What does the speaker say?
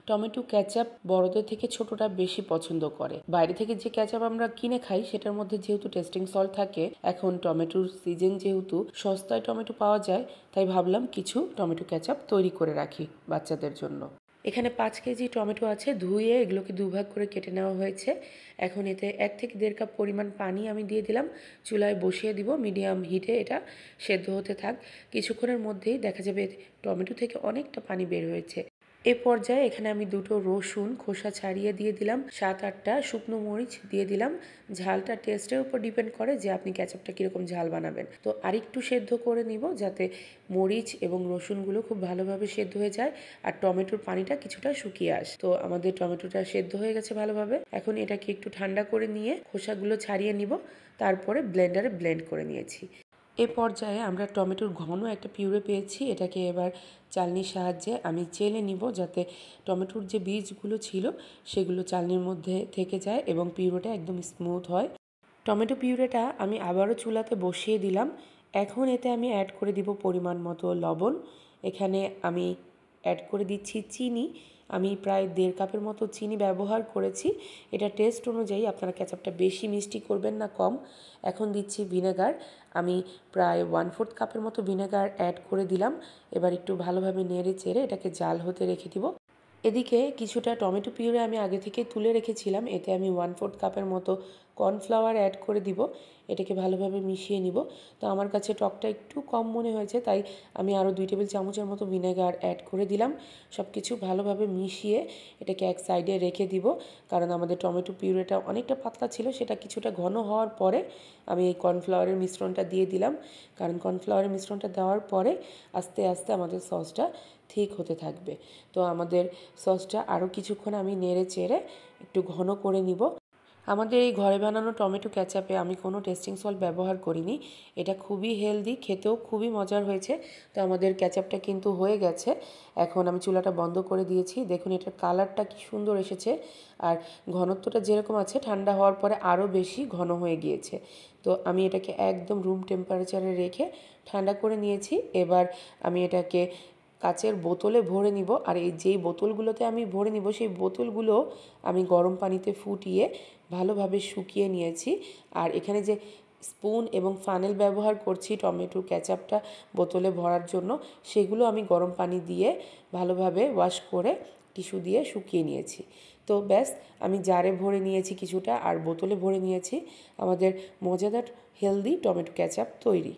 Tomato ketchup বড়দের থেকে ছোটরা বেশি পছন্দ করে। বাইরে থেকে যে ক্যাচাপ আমরা কিনে খাই সেটার মধ্যে যেহেতু টেস্টিং সল্ট থাকে, এখন টমেটোর সিজন যেহেতু সস্তায় টমেটো পাওয়া যায়, তাই ভাবলাম কিছু টমেটো ক্যাচাপ তৈরি করে রাখি বাচ্চাদের জন্য। এখানে 5 কেজি টমেটো আছে, ধুয়ে এগুলোকে দুভাগ করে কেটে নেওয়া হয়েছে। এখন এতে 1 থেকে 1.5 কাপ পরিমাণ পানি আমি দিয়ে দিলাম, চুলায় বসিয়ে দিব, মিডিয়াম হিটে এটা সেদ্ধ হতে থাক। কিছুক্ষণের মধ্যেই দেখা যাবে টমেটো থেকে অনেকটা পানি বের হয়েছে। এ পর্যায়ে এখানে আমি 2টো রসুন খোসা ছাড়িয়ে দিয়ে দিলাম, 7-8টা শুকনো মরিচ দিয়ে দিলাম। ঝালটা টেস্টের উপর ডিপেন্ড করে যে আপনি ক্যাচাপটা কীরকম ঝাল বানাবেন। তো আরেকটু সেদ্ধ করে নিব যাতে মরিচ এবং রসুনগুলো খুব ভালোভাবে সেদ্ধ হয়ে যায় আর টমেটোর পানিটা কিছুটা শুকিয়ে আসে। তো আমাদের টমেটোটা সেদ্ধ হয়ে গেছে ভালোভাবে। এখন এটাকে একটু ঠান্ডা করে নিয়ে খোসাগুলো ছাড়িয়ে নিব, তারপরে ব্লেন্ডারে ব্লেন্ড করে নিয়েছি। এ পর্যায়ে আমরা টমেটোর ঘন একটা পিউরে পেয়েছি, এটাকে এবার চালনির সাহায্যে আমি চেলে নিব যাতে টমেটোর যে বীজগুলো ছিল সেগুলো চালনির মধ্যে থেকে যায় এবং পিউরেটা একদম স্মুথ হয়। টমেটো পিউরেটা আমি আবারও চুলাতে বসিয়ে দিলাম। এখন এতে আমি অ্যাড করে দিব পরিমাণ মতো লবণ। এখানে আমি অ্যাড করে দিচ্ছি চিনি। আমি প্রায় 1.5 কাপের মতো চিনি ব্যবহার করেছি। এটা টেস্ট অনুযায়ী আপনারা ক্যাচাপটা বেশি মিষ্টি করবেন না কম। এখন দিচ্ছি ভিনেগার। আমি প্রায় 1/4 কাপের মতো ভিনেগার অ্যাড করে দিলাম। এবার একটু ভালোভাবে নেড়ে চেড়ে এটাকে জাল হতে রেখে দিব। এদিকে কিছুটা টমেটো পিউরে আমি আগে থেকে তুলে রেখেছিলাম, এতে আমি 1/4 কাপের মতো কর্নফ্লাওয়ার অ্যাড করে দিব। এটাকে ভালোভাবে মিশিয়ে নিব। তো আমার কাছে টকটা একটু কম মনে হয়েছে, তাই আমি আরও 2 টেবিল চামচের মতো ভিনেগার অ্যাড করে দিলাম। সব কিছু ভালোভাবে মিশিয়ে এটাকে এক সাইডে রেখে দিব, কারণ আমাদের টমেটো পিউরেটা অনেকটা পাতলা ছিল, সেটা কিছুটা ঘন হওয়ার পরে আমি এই কর্নফ্লাওয়ারের মিশ্রণটা দিয়ে দিলাম। কারণ কর্নফ্লাওয়ারের মিশ্রণটা দেওয়ার পরে আস্তে আস্তে আমাদের সসটা ঠিক হতে থাকবে। তো আমাদের সসটা আরও কিছুক্ষণ আমি নেড়ে চেড়ে একটু ঘন করে নিব। আমাদের এই ঘরে বানানো টমেটো ক্যাচাপে আমি কোনো টেস্টিং সল্ট ব্যবহার করিনি। এটা খুবই হেলদি, খেতেও খুবই মজার হয়েছে। তো আমাদের ক্যাচাপটা কিন্তু হয়ে গেছে। এখন আমি চুলাটা বন্ধ করে দিয়েছি। দেখুন এটার কালারটা কি সুন্দর এসেছে, আর ঘনত্বটা যেরকম আছে ঠান্ডা হওয়ার পরে আরও বেশি ঘন হয়ে গিয়েছে। তো আমি এটাকে একদম রুম টেম্পারেচারে রেখে ঠান্ডা করে নিয়েছি। এবার আমি এটাকে কাচের বোতলে ভরে নিব, আর এই যেই বোতলগুলোতে আমি ভরে নিব সেই বোতলগুলো আমি গরম পানিতে ফুটিয়ে ভালোভাবে শুকিয়ে নিয়েছি। আর এখানে যে স্পুন এবং ফানেল ব্যবহার করছি টমেটো ক্যাচাপটা বোতলে ভরার জন্য, সেগুলো আমি গরম পানি দিয়ে ভালোভাবে ওয়াশ করে টিস্যু দিয়ে শুকিয়ে নিয়েছি। তো ব্যাস, আমি জারে ভরে নিয়েছি কিছুটা আর বোতলে ভরে নিয়েছি। আমাদের মজাদার হেলদি টমেটো ক্যাচাপ তৈরি।